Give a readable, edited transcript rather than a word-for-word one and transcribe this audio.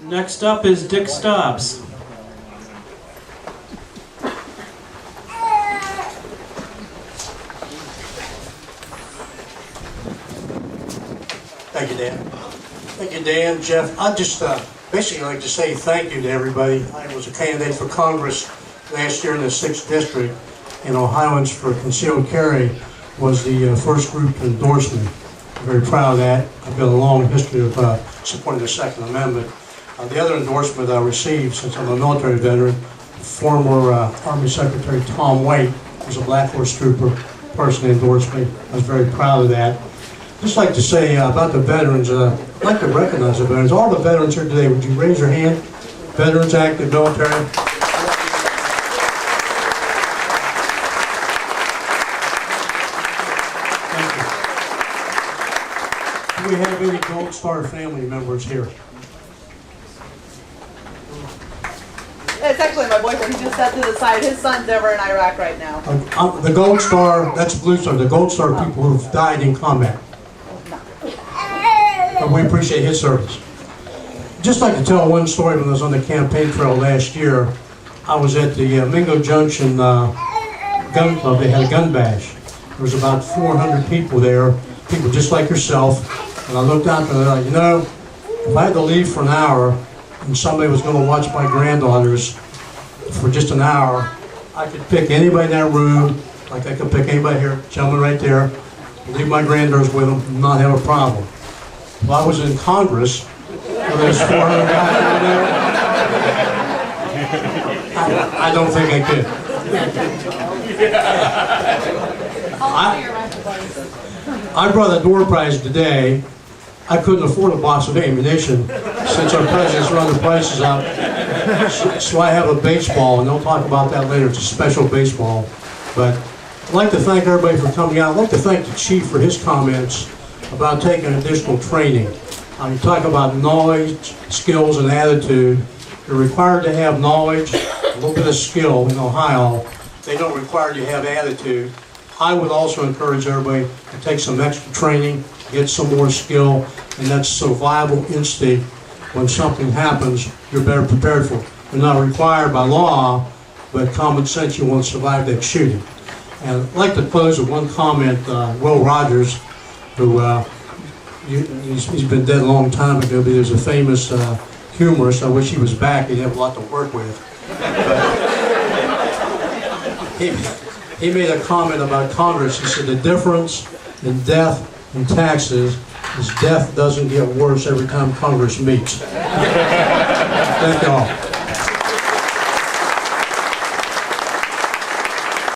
Next up is Dick Stobbs. Thank you, Dan. Thank you, Dan. Jeff, I'd just basically like to say thank you to everybody. I was a candidate for Congress last year in the 6th District, and Ohioans for Concealed Carry was the first group to endorse me. I'm very proud of that. I've got a long history of supporting the Second Amendment. The other endorsement I received, since I'm a military veteran, former Army Secretary Tom White was a Black Horse Trooper, personally endorsed me. I was very proud of that. Just like to say about the veterans, I'd like to recognize the veterans. All the veterans here today, would you raise your hand? Veterans, active military. Thank you. Do we have any Gold Star family members here? It's actually my boyfriend. He just sat to the side. His son's over in Iraq right now. The Gold Star, that's Blue Star. The Gold Star people who have died in combat. But we appreciate his service. Just like to tell one story. When I was on the campaign trail last year, I was at the Mingo Junction gun club. They had a gun bash. There was about 400 people there, people just like yourself. And I looked out and they're like, you know, if I had to leave for an hour and somebody was going to watch my granddaughters for just an hour, I could pick anybody in that room, like I could pick anybody here, gentleman right there, leave my granddaughters with them, and not have a problem. Well, I was in Congress, where there's 400 guys over there. I don't think I could. I brought a door prize today. I couldn't afford a box of ammunition since our president's run the prices up. So I have a baseball, and they'll talk about that later. It's a special baseball. But I'd like to thank everybody for coming out. I'd like to thank the chief for his comments about taking additional training. You talk about knowledge, skills, and attitude. You're required to have knowledge, a little bit of skill in Ohio. They don't require you to have attitude. I would also encourage everybody to take some extra training, get some more skill, and that survival instinct. When something happens, you're better prepared for it. You're not required by law, but common sense, you want to survive that shooting. And I'd like to close with one comment. Will Rogers, who he's been dead a long time ago, but he was a famous humorist. I wish he was back. He'd have a lot to work with. He made a comment about Congress. He said the difference in death and taxes is death doesn't get worse every time Congress meets. Thank you all.